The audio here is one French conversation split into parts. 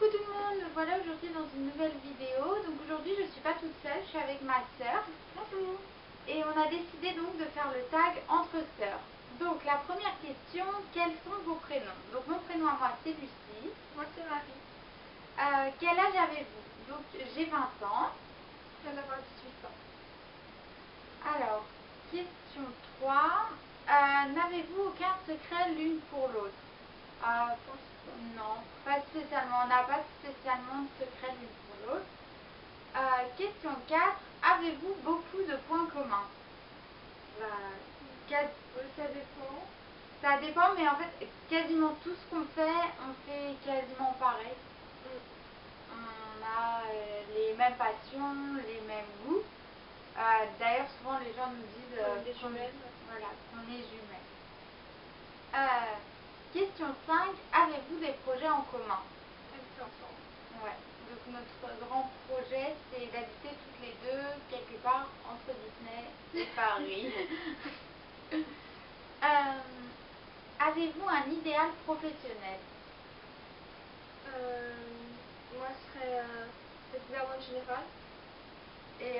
Coucou tout le monde, voilà aujourd'hui dans une nouvelle vidéo. Donc aujourd'hui je suis pas toute seule, je suis avec ma soeur. Bonjour. Et on a décidé donc de faire le tag entre sœurs. Donc la première question, quels sont vos prénoms? Donc mon prénom à moi c'est Lucie. Moi c'est Marie. Quel âge avez-vous? Donc j'ai 20 ans. Je viens d'avoir 18 ans. Alors, question 3. N'avez-vous aucun secret l'une pour l'autre? Non, pas spécialement. On n'a pas spécialement de secret l'une pour l'autre. Question 4. Avez-vous beaucoup de points communs? Ça dépend. Ça dépend, mais en fait, quasiment tout ce qu'on fait, on fait quasiment pareil. On a les mêmes passions, les mêmes goûts. D'ailleurs, souvent les gens nous disent des jumelles. Voilà, qu'on est jumelles. Question 5. Avez-vous des projets en commun? Habiter ensemble. Ouais. Donc notre grand projet, c'est d'habiter toutes les deux quelque part entre Disney et Paris. Avez-vous un idéal professionnel? Moi ce serait être gouvernante générale. Et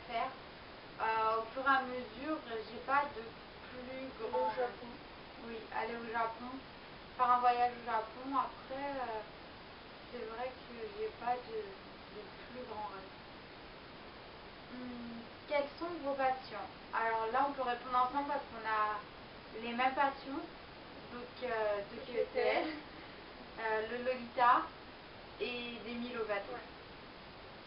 faire au fur et à mesure, j'ai pas de plus grand. Au Japon. Oui, aller au Japon, faire un voyage au Japon. Après, c'est vrai que j'ai pas de plus grand rêve. Quelles sont vos passions? Alors là, on peut répondre ensemble parce qu'on a les mêmes passions. Donc, Tokyo Hotel, le Lolita et Demi Lovato. Ouais.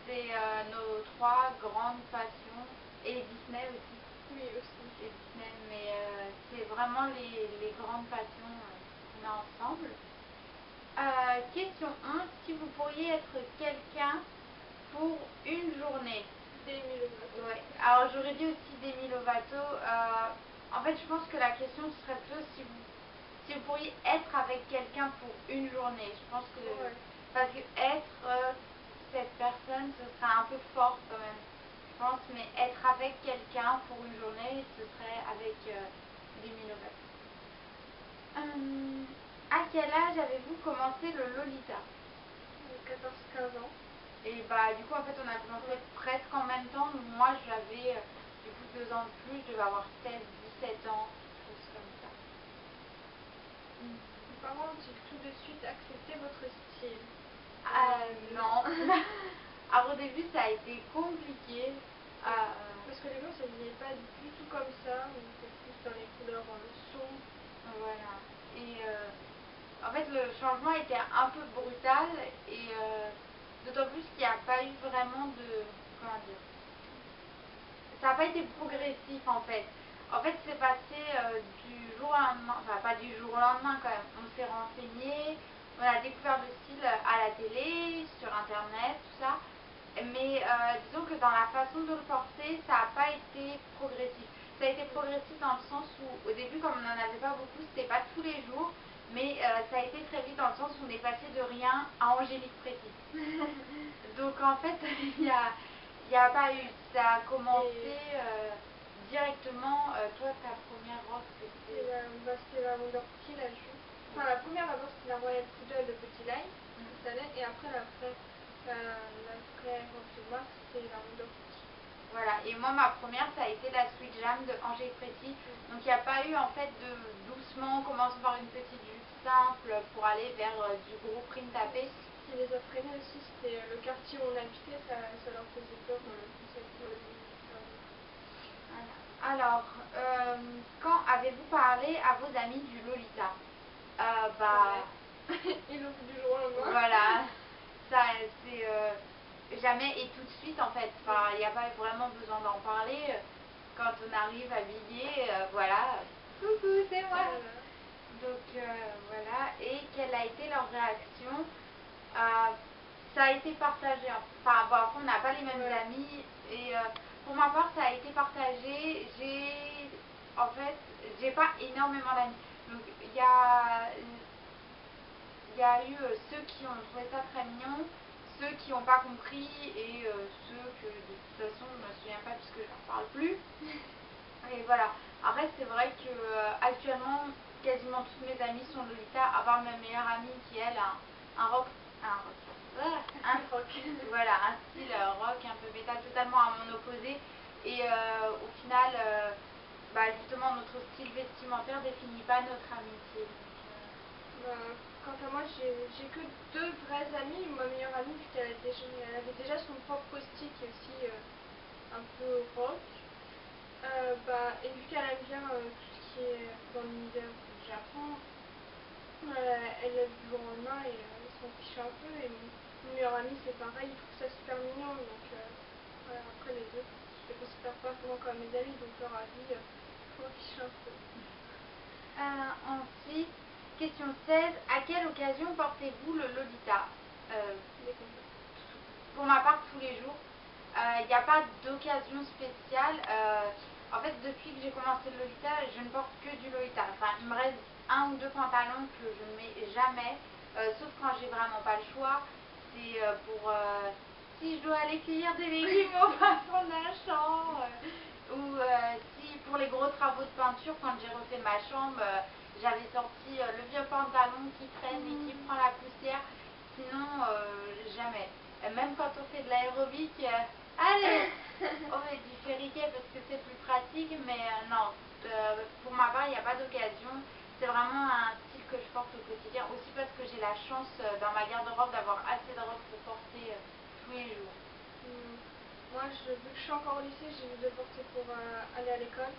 C'est nos trois grandes passions. Et Disney aussi. Oui, aussi. Et Disney, mais c'est vraiment les grandes passions qu'on a ensemble. Question 11. Si vous pourriez être quelqu'un pour une journée. Demi Lovato. Ouais. Alors j'aurais dit aussi Demi Lovato. En fait, je pense que la question serait plutôt si vous pourriez être avec quelqu'un pour une journée. Je pense que parce que être cette personne, ce serait un peu fort quand même. Je pense, mais être avec quelqu'un pour une journée, ce serait avec Demi Lovato. À quel âge avez-vous commencé le Lolita? 14-15 ans. Et bah du coup en fait on a commencé presque en même temps. Moi j'avais du coup 2 ans de plus, je devais avoir 16-17 ans, chose comme ça. Vos parents ont-ils tout de suite accepté votre style? Non. Alors au début ça a été compliqué. Parce que les gens ça disait pas du tout comme ça, on était plus dans les couleurs sombres. Voilà. Et en fait le changement était un peu brutal et d'autant plus qu'il n'y a pas eu vraiment de... Comment dire? Ça n'a pas été progressif en fait. En fait c'est passé du jour au lendemain, enfin pas du jour au lendemain quand même. On s'est renseigné, on a découvert le style à la télé, sur internet, tout ça. Mais disons que dans la façon de le porter, ça n'a pas été progressif. Ça a été progressif dans le sens où au début comme on n'en avait pas beaucoup, c'était pas tous les jours. Mais ça a été très vite dans le sens où on est passé de rien à Angélique Préti. Donc en fait, il n'y a pas eu. Ça a commencé directement. Toi, ta première robe, c'était. C'était la Wonderful, la jupe. Enfin, la première d'abord c'était la Royal Poodle de Petit Line, et après la vraie robe de moi c'était la Wonderful. Voilà, et moi ma première ça a été la Sweet Jam de Angélique Préti. Donc il n'y a pas eu en fait de doucement, on commence par une petite jupe simple pour aller vers du gros print tapé. Ce qui les a freinés aussi, c'était le quartier où on habitait, ça leur faisait peur. Alors, quand avez-vous parlé à vos amis du Lolita? Ils l'ont vu du jour au lendemain. Voilà, ça c'est jamais et tout de suite en fait. Enfin, il n'y a pas vraiment besoin d'en parler. Quand on arrive habillé, voilà, coucou, c'est moi. Donc voilà. Et quelle a été leur réaction? Ça a été partagé. Enfin, bon, après on n'a pas les mêmes amis et pour ma part, ça a été partagé. En fait, j'ai pas énormément d'amis. Donc il y a eu ceux qui ont trouvé ça très mignon, ceux qui n'ont pas compris et ceux que de toute façon je ne me souviens pas puisque je ne leur parle plus. Et voilà. Après c'est vrai que actuellement quasiment toutes mes amies sont Lolita, à part ma meilleure amie qui elle a un rock, un rock, voilà, un style rock un peu métal totalement à mon opposé. Et au final, justement notre style vestimentaire définit pas notre amitié. Quant à moi, j'ai que 2 vraies amies. Ma meilleure amie, puisqu'elle elle avait déjà son propre style qui est aussi un peu rock. Et vu qu'elle aime bien tout ce qui est dans l'univers du Japon, elle lève du jour au lendemain et elle s'en fiche un peu. Et mon meilleur ami, c'est pareil, il trouve ça super mignon. Donc voilà, après les deux, je les considère pas vraiment comme mes amis, donc leur avis, je m'en fiche un peu. Ensuite, question 16. À quelle occasion portez-vous le Lolita? Pour ma part, tous les jours. Il n'y a pas d'occasion spéciale. En fait, depuis que j'ai commencé le Lolita, je ne porte que du Lolita. Enfin, il me reste 1 ou 2 pantalons que je ne mets jamais, sauf quand j'ai vraiment pas le choix. C'est pour si je dois aller cueillir des légumes au fin fond d'un champ, ou si pour les gros travaux de peinture, quand j'ai refait ma chambre, j'avais sorti le vieux pantalon qui traîne et qui prend la poussière. Sinon, jamais. Même quand on fait de l'aérobic, allez, on met du ferriquet parce que c'est plus pratique, mais non, pour ma part, il n'y a pas d'occasion. C'est vraiment un style que je porte au quotidien, aussi parce que j'ai la chance dans ma garde-robe d'avoir assez de robes pour porter tous les jours. Moi, vu que je suis encore au lycée, j'ai envie de le porter pour aller à l'école.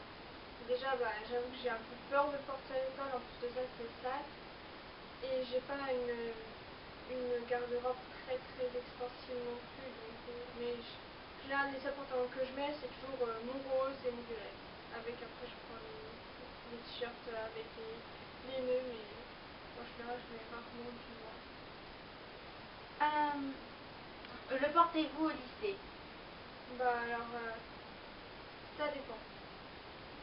Déjà, j'avoue que j'ai un peu peur de le porter à l'école, en plus de ça, c'est sale. Et j'ai pas une garde-robe très très extensive non plus. Donc, mais les seuls pantalons que je mets, c'est toujours mon rose et mon violet. Avec après, je prends les t-shirts avec les nœuds, mais en général, je mets rarement du noir. Le portez-vous au lycée? Alors, ça dépend.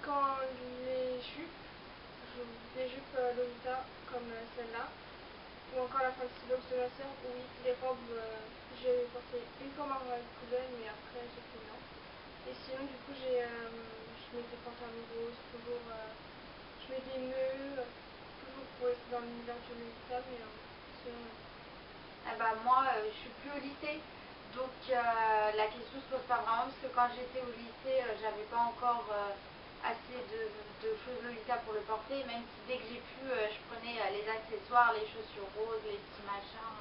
Quand les jupes Lolita comme celle-là, ou encore la Fancy Box de ma soeur, oui, les robes, j'ai porté une fois ma couleur, mais après j'ai fait non. Et sinon, du coup, je mets des pantalons roses, toujours, je mets des nœuds, toujours pour rester dans l'univers du Lolita, mais sinon, Moi, je suis plus au lycée, donc la question se pose pas vraiment parce que quand j'étais au lycée, j'avais pas encore assez de choses Lolita pour le porter, même si dès que j'ai pu, je prenais les accessoires, les chaussures roses, les petits machins.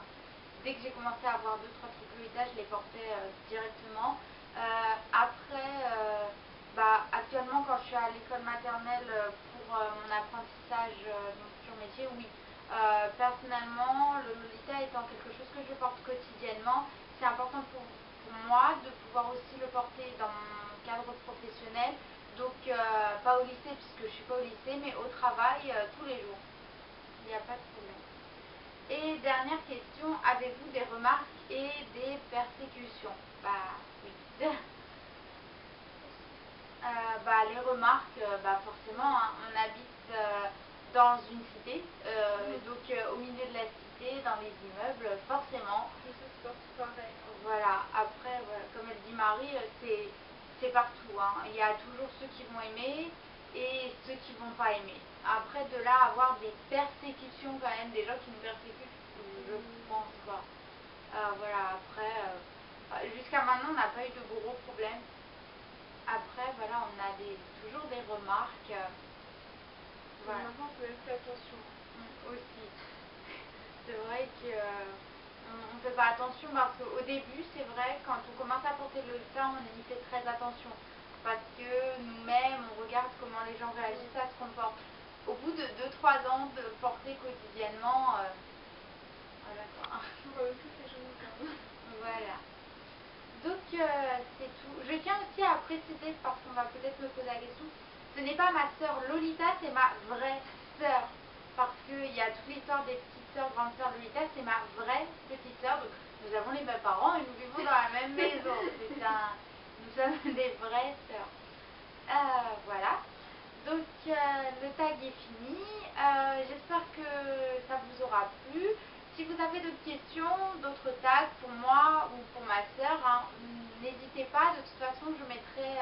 Dès que j'ai commencé à avoir 2-3 trucs Lolita, je les portais directement. Après, actuellement, quand je suis à l'école maternelle pour mon apprentissage donc sur métier, oui. Personnellement, le Lolita étant quelque chose que je porte quotidiennement, c'est important pour moi de pouvoir aussi le porter dans mon cadre professionnel. Donc, pas au lycée puisque je ne suis pas au lycée, mais au travail tous les jours. Il n'y a pas de problème. Et dernière question, avez-vous des remarques et des persécutions? Oui. Les remarques, forcément, hein, on habite dans une cité, donc au milieu de la cité, dans les immeubles, forcément. pareil. Voilà, après, voilà, comme elle dit Marie, c'est partout. Hein. Il y a toujours ceux qui vont aimer et ceux qui vont pas aimer. Après, de là, avoir des persécutions quand même, des gens qui nous persécutent, je pense pas. Voilà, après, jusqu'à maintenant, on n'a pas eu de gros problèmes. Après, voilà, on a toujours des remarques. Voilà. Maintenant, on peut même faire attention. Aussi. C'est vrai qu'on ne fait pas attention parce qu'au début, c'est vrai, quand on commence à porter le teint, on y fait très attention. parce que nous-mêmes, on regarde comment les gens réagissent à ce qu'on porte. Au bout de 2-3 ans de porter quotidiennement, voilà quoi. Voilà. Donc c'est tout. Je tiens aussi à préciser, parce qu'on va peut-être me poser la question, ce n'est pas ma sœur Lolita, c'est ma vraie sœur. Parce qu'il y a toute l'histoire des petites sœurs, grandes sœurs Lolita, c'est ma vraie petite sœur. Donc nous avons les mêmes parents et nous vivons dans la même maison. Nous sommes des vraies sœurs. Voilà. Donc le tag est fini. J'espère que ça vous aura plu. Si vous avez d'autres questions, d'autres tags pour moi ou pour ma sœur, hein, n'hésitez pas. De toute façon, je mettrai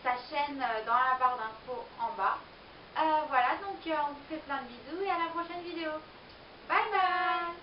sa chaîne dans la barre d'infos en bas. Voilà, donc on vous fait plein de bisous et à la prochaine vidéo. Bye bye.